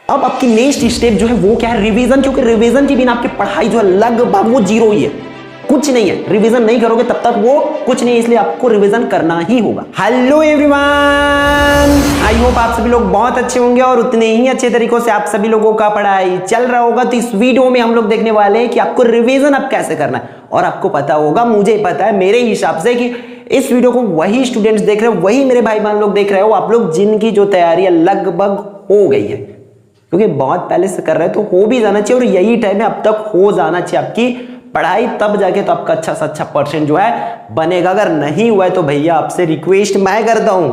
अब आपकी next step जो है वो क्या है, रिवीजन। क्योंकि रिवीजन के बिना आपकी पढ़ाई जो है लगभग वो जीरो ही है, कुछ नहीं है। रिवीजन नहीं करोगे तब तक वो कुछ नहीं है, इसलिए आपको रिवीजन करना ही होगा। हेलो एवरीवन, आई होप आप सभी लोग बहुत अच्छे होंगे और उतने ही अच्छे तरीकों से आप सभी लोगों का पढ़ाई चल रहा होगा। तो इस वीडियो में हम लोग देखने वाले हैं कि आपको रिवीजन अब कैसे करना है। और आपको पता होगा, मुझे पता है मेरे हिसाब से, कि इस वीडियो को वही स्टूडेंट्स देख रहे हो, वही मेरे भाई बहन लोग देख रहे हो, आप लोग जिनकी जो तैयारी लगभग हो गई है। क्योंकि बहुत पहले से कर रहे हैं तो हो भी जाना चाहिए, और यही टाइम है अब तक हो जाना चाहिए आपकी पढ़ाई, तब जाके तो आपका अच्छा से अच्छा परसेंट जो है बनेगा। अगर नहीं हुआ है तो भैया आपसे रिक्वेस्ट मैं करता हूं,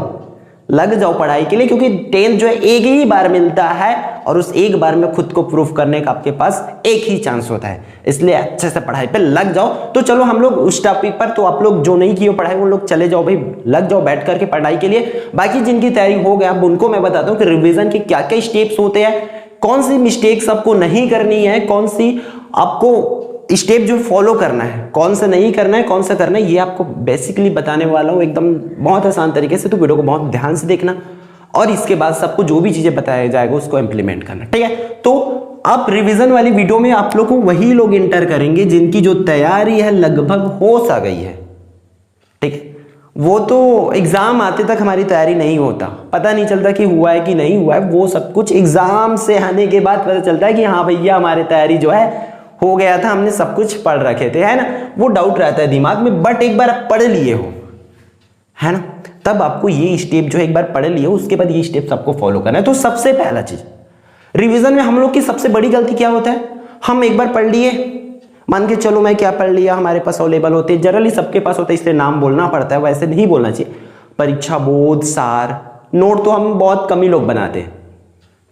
लग जाओ पढ़ाई के लिए। क्योंकि 10th जो है एक ही बार मिलता है, और उस एक बार में खुद को प्रूफ करने का आपके पास एक ही चांस होता है, इसलिए अच्छे से पढ़ाई पे लग जाओ। तो चलो हम लोग उस टॉपिक पर, तो आप लोग जो नहीं किए पढ़ाई उन लोग चले जाओ भाई, लग जाओ बैठ करके पढ़ाई के लिए। बाकी जिनकी तैयारी हो गया अब उनको मैं बताता हूँ कि रिविजन के क्या क्या स्टेप्स होते हैं, कौन सी मिस्टेक्स आपको नहीं करनी है, कौन सी आपको स्टेप जो फॉलो करना है, कौन सा नहीं करना है, कौन सा करना है, ये आपको बेसिकली बताने वाला हूँ एकदम बहुत आसान तरीके से। तो वीडियो को बहुत ध्यान से देखना, और इसके बाद सबको जो भी चीजें बताया जाएगा उसको इंप्लीमेंट करना, ठीक है। तो अब रिवीजन वाली वीडियो में आप लोग को वही लोग इंटर करेंगे जिनकी जो तैयारी है लगभग हो सा गई है, ठीक है। वो तो एग्जाम आते तक हमारी तैयारी नहीं होता, पता नहीं चलता कि हुआ है कि नहीं हुआ है। वो सब कुछ एग्जाम से आने के बाद पता चलता है कि हाँ भैया हमारी तैयारी जो है हो गया था, हमने सब कुछ पढ़ रखे थे, है ना। वो डाउट रहता है दिमाग में, बट एक बार आप पढ़ लिए हो, है ना, तब आपको ये स्टेप जो है एक बार पढ़ लिए हो, उसके बाद ये स्टेप्स आपको फॉलो करना है। तो सबसे पहला चीज रिवीजन में हम लोग की सबसे बड़ी गलती क्या होता है, हम एक बार पढ़ लिए, मान के चलो मैं क्या पढ़ लिया, हमारे पास अवेलेबल होते हैं, जनरली सबके पास होता है इसलिए नाम बोलना पड़ता है, वैसे नहीं बोलना चाहिए। परीक्षा बोध, सार, नोट तो हम बहुत कम ही लोग बनाते हैं,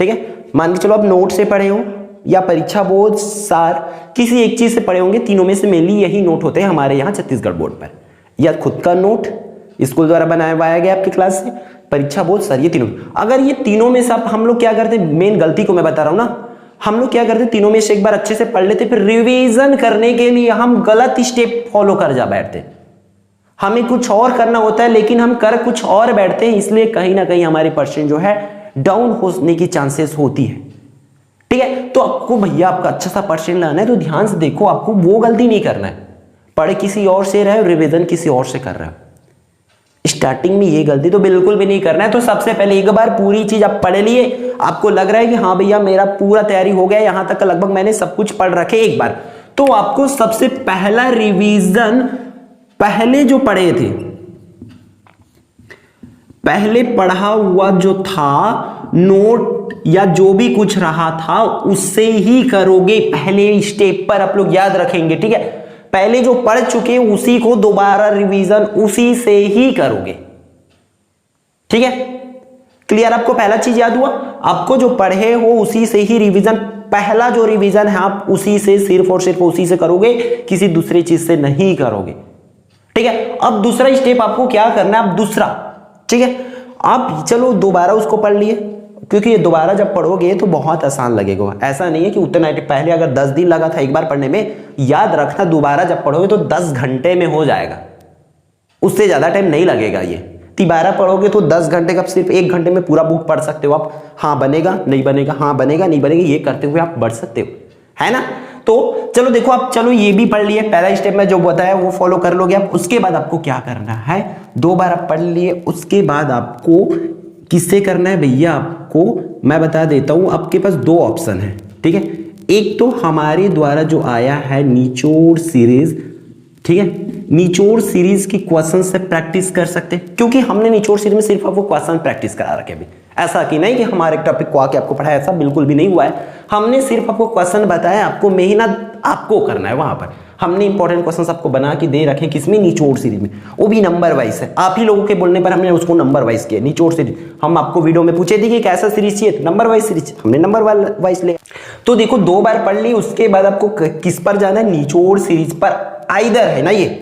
ठीक है। मान के चलो आप नोट से पढ़े हो या परीक्षा बोध, सार, किसी एक चीज से पढ़े होंगे, तीनों में से मेनली यही नोट होते हैं हमारे यहाँ छत्तीसगढ़ बोर्ड पर। या खुद का नोट स्कूल द्वारा बनाया गया आपकी क्लास से, परीक्षा बोध, सर, ये तीनों। अगर ये तीनों में से आप, हम लोग क्या करते हैं, मेन गलती को मैं बता रहा हूं ना, हम लोग क्या करते, तीनों में से एक बार अच्छे से पढ़ लेते, फिर रिवीजन करने के लिए हम गलत स्टेप फॉलो कर जा बैठते। हमें कुछ और करना होता है लेकिन हम कर कुछ और बैठते हैं, इसलिए कहीं ना कहीं हमारी परसेंट जो है डाउन होने की चांसेस होती है, ठीक है। तो आपको भैया आपका अच्छा सा परसेंट लाना है तो ध्यान से देखो, आपको वो गलती नहीं करना है, पढ़ किसी और से रहे हो, रिवीजन किसी और से कर रहे हो। स्टार्टिंग में ये गलती तो बिल्कुल भी नहीं करना है। तो सबसे पहले एक बार पूरी चीज आप पढ़ लिए, आपको लग रहा है कि हाँ भैया मेरा पूरा तैयारी हो गया, यहां तक लगभग मैंने सब कुछ पढ़ रखे एक बार, तो आपको सबसे पहला रिवीजन, पहले जो पढ़े थे, पहले पढ़ा हुआ जो था नोट या जो भी कुछ रहा था उससे ही करोगे। पहले स्टेप पर आप लोग याद रखेंगे, ठीक है। पहले जो पढ़ चुके उसी को दोबारा रिवीजन उसी से ही करोगे, ठीक है। क्लियर, आपको पहला चीज याद हुआ, आपको जो पढ़े हो उसी से ही रिवीजन, पहला जो रिवीजन है आप उसी से, सिर्फ और सिर्फ उसी से करोगे, किसी दूसरी चीज से नहीं करोगे, ठीक है। अब दूसरा स्टेप आपको क्या करना है, अब दूसरा, ठीक है। आप चलो दोबारा उसको पढ़ लिए, क्योंकि ये दोबारा जब पढ़ोगे तो बहुत आसान लगेगा। ऐसा नहीं है कि उतना पहले अगर 10 दिन लगा था एक बार पढ़ने में, याद रखना दोबारा जब पढ़ोगे तो 10 घंटे में हो जाएगा, उससे ज्यादा टाइम नहीं लगेगा। ये दोबारा पढ़ोगे तो 10 घंटे का सिर्फ 1 घंटे में पूरा बुक पढ़ सकते हो आप। हाँ बनेगा, नहीं बनेगा, हाँ बनेगा, नहीं बनेगा, ये करते हुए आप बढ़ सकते हो, है ना। तो चलो देखो, आप चलो ये भी पढ़ लिए, पहला स्टेप में जो बताया वो फॉलो कर लोगे आप। उसके बाद आपको क्या करना है, 2 बार आप पढ़ लिए, उसके बाद आपको किससे करना है भैया, आपको मैं बता देता हूं। आपके पास 2 ऑप्शन है, ठीक है। एक तो हमारे द्वारा जो आया है निचोड़ सीरीज, ठीक है। निचोड़ सीरीज की क्वेश्चन से प्रैक्टिस कर सकते हैं, क्योंकि हमने निचोड़ सीरीज में सिर्फ आपको क्वेश्चन प्रैक्टिस करा रखे अभी। ऐसा कि नहीं कि हमारे टॉपिक को आके आपको पढ़ाया, ऐसा बिल्कुल भी नहीं हुआ है। हमने सिर्फ आपको क्वेश्चन बताया, आपको मेहनत आपको करना है वहां पर। हमने इंपॉर्टेंट क्वेश्चंस आपको बना के दे रखे, किसमें, निचोड़ सीरीज में, वो भी नंबर वाइज है। आप ही लोगों के बोलने पर हमने उसको नंबर वाइज किया, निचोड़ सीरीज। हम आपको वीडियो में पूछे थे कि कैसा सीरीज चाहिए, नंबर वाइज सीरीज, हमने नंबर वाइज ले। तो देखो 2 बार पढ़ ली, उसके बाद आपको किस पर जाना है, निचोड़ सीरीज पर। आइदर है ना, ये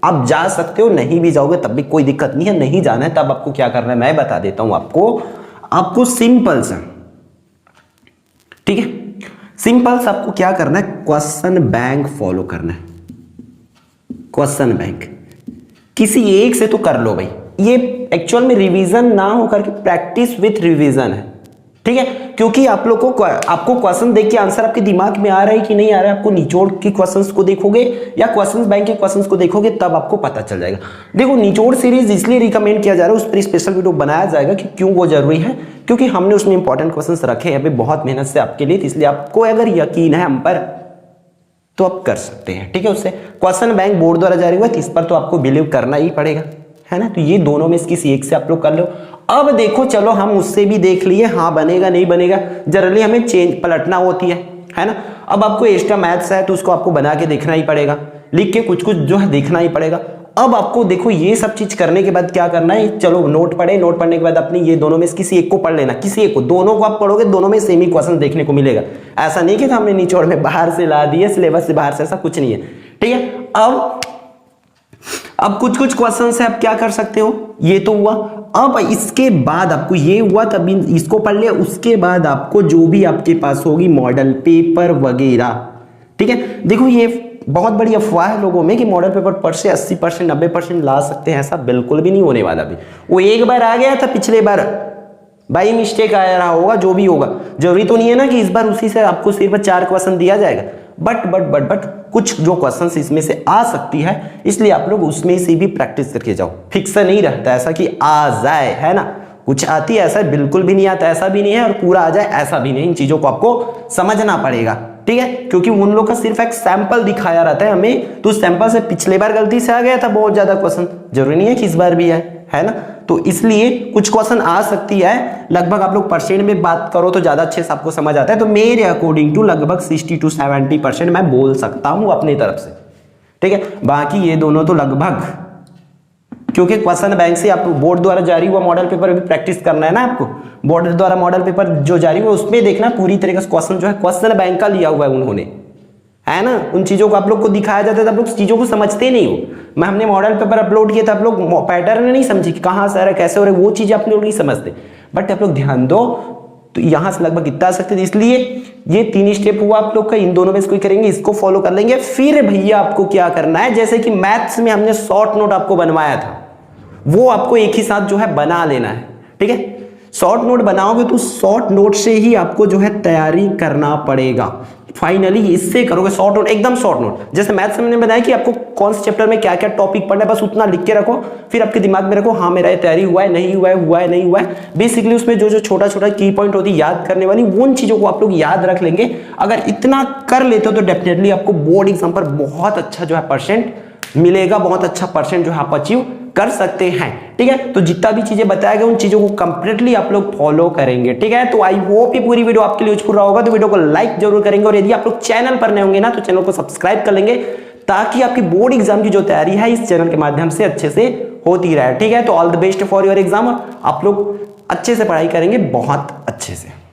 आप जा सकते हो, नहीं भी जाओगे तब भी कोई दिक्कत नहीं है। नहीं जाना है तब आपको क्या करना है मैं बता देता हूं आपको सिंपल सा, ठीक है। सिंपल सा आपको क्या करना है, क्वेश्चन बैंक फॉलो करना है। क्वेश्चन बैंक किसी एक से तो कर लो भाई, ये एक्चुअल में रिवीजन ना होकर के प्रैक्टिस विथ रिवीजन है, ठीक है, क्योंकि आप लोग को आपको क्वेश्चन देख के आंसर आपके दिमाग में आ रहा है कि नहीं आ रहा है, आपको निचोड़ की क्वेश्चंस को देखोगे या क्वेश्चंस बैंक के क्वेश्चंस को देखोगे तब आपको पता चल जाएगा। देखो निचोड़ सीरीज इसलिए रिकमेंड किया जा रहा है, उस पर स्पेशल वीडियो बनाया जाएगा कि क्यों वो जरूरी है, क्योंकि हमने उसमें इंपॉर्टेंट क्वेश्चंस रखे हैं अभी बहुत मेहनत से आपके लिए, इसलिए आपको अगर यकीन है हम पर तो आप कर सकते हैं। ठीक है, उससे क्वेश्चन बैंक बोर्ड द्वारा जारी हुआ, इस पर तो आपको बिलीव करना ही पड़ेगा, है ना। तो ये दोनों में से किसी एक से आप लोग कर लो। अब देखो चलो हम उससे भी देख लिए, हाँ बनेगा नहीं बनेगा, जनरली हमें चेंज पलटना होती है ना। अब आपको एक्स्ट्रा मैथ्स है तो उसको आपको बना के देखना ही पड़ेगा, लिख के कुछ कुछ जो है देखना ही पड़ेगा। अब आपको देखो ये सब चीज करने के बाद क्या करना है, चलो नोट पढ़े, नोट पढ़ने के बाद अपनी ये दोनों में से किसी एक को पढ़ लेना, किसी एक को, दोनों को आप पढ़ोगे दोनों में सेम ही क्वेश्चन देखने को मिलेगा। ऐसा नहीं कि हमने निचोड़ में बाहर से ला दिए, सिलेबस से बाहर से, ऐसा कुछ नहीं है। ठीक है, अब कुछ कुछ क्वेश्चन से आप क्या कर सकते हो, ये तो हुआ। अब इसके बाद आपको ये हुआ तभी इसको पढ़ लिया, उसके बाद आपको जो भी आपके पास होगी मॉडल पेपर वगैरह, ठीक है। देखो ये बहुत बड़ी अफवाह है लोगों में कि मॉडल पेपर पर से 80% 90% ला सकते हैं, ऐसा बिल्कुल भी नहीं होने वाला। भी वो एक बार आ गया था, पिछले बार बाई मिस्टेक आ रहा होगा, जो भी होगा, जरूरी तो नहीं है ना कि इस बार उसी से आपको सिर्फ 4 क्वेश्चन दिया जाएगा, बट कुछ जो क्वेश्चंस इसमें से आ सकती है, इसलिए आप लोग उसमें से भी प्रैक्टिस करके जाओ। फिक्स नहीं रहता ऐसा कि आ जाए, है ना, कुछ आती है ऐसा, बिल्कुल भी नहीं आता ऐसा भी नहीं है, और पूरा आ जाए ऐसा भी नहीं। इन चीजों को आपको समझना पड़ेगा, ठीक है, क्योंकि उन लोग का सिर्फ एक सैंपल दिखाया रहता है हमें, तो सैंपल से पिछले बार गलती से आ गया था बहुत ज्यादा क्वेश्चन, जरूरी नहीं है कि इस बार भी है ना। तो इसलिए कुछ क्वेश्चन आ सकती है, लगभग आप लोग परसेंट में बात करो तो ज्यादा अच्छे से आपको समझ आता है। तो मेरे अकॉर्डिंग टू लगभग 60 to 70% मैं बोल सकता हूं अपनी तरफ से, ठीक है। बाकी ये दोनों तो लगभग, क्योंकि क्वेश्चन बैंक से आप बोर्ड द्वारा जारी हुआ मॉडल पेपर भी प्रैक्टिस करना है ना आपको, बोर्ड द्वारा मॉडल पेपर जो जारी हुआ उसमें देखना पूरी तरीके से क्वेश्चन जो है क्वेश्चन बैंक का लिया हुआ है उन्होंने, है ना। उन चीजों को आप लोग को दिखाया जाता है तो आप लोग चीजों को समझते नहीं हो। मैं हमने मॉडल पेपर अपलोड किया था, आप लोग पैटर्न नहीं समझे कि कहां से आ रहा है कैसे हो रहा है, वो चीजें आप लोग नहीं समझते, बट आप लोग ध्यान दो तो यहां से लगभग इतना आ सकते थे। इसलिए ये 3 स्टेप हुआ आप लोग का, इन दोनों में से कोई करेंगे, इसको फॉलो कर लेंगे। फिर भैया आपको क्या करना है, जैसे कि मैथ्स में हमने शॉर्ट नोट आपको बनवाया था, वो आपको एक ही साथ जो है बना लेना है, ठीक है। शॉर्ट नोट बनाओगे तो शॉर्ट नोट से ही आपको जो है तैयारी करना पड़ेगा। फाइनली इससे करोगे शॉर्ट नोट, एकदम शॉर्ट नोट। जैसे मैथ्स में मैंने बताया कि आपको कौन से चैप्टर में क्या क्या टॉपिक पढ़ना है, बस उतना लिख के रखो, फिर आपके दिमाग में रखो, हाँ मेरा ये तैयारी हुआ है नहीं हुआ है, हुआ है नहीं हुआ है। बेसिकली उसमें जो जो छोटा छोटा की पॉइंट होती है याद करने वाली, उन चीजों को आप लोग याद रख लेंगे। अगर इतना कर लेते हो तो डेफिनेटली आपको बोर्ड एग्जाम पर बहुत अच्छा जो है परसेंट मिलेगा, बहुत अच्छा परसेंट जो है आप अचीव कर सकते हैं, ठीक है। तो जितना भी चीजें बताया गया उन चीजों को कंप्लीटली आप लोग फॉलो करेंगे, ठीक है। तो आई होप ये पूरी वीडियो आपके लिए यूजफुल रहा होगा, तो वीडियो को लाइक जरूर करेंगे, और यदि आप लोग चैनल पर नए होंगे ना तो चैनल को सब्सक्राइब कर लेंगे, ताकि आपकी बोर्ड एग्जाम की जो तैयारी है इस चैनल के माध्यम से अच्छे से होती रहे, ठीक है। तो all the best for your exam, आप लोग अच्छे से पढ़ाई करेंगे, बहुत अच्छे से।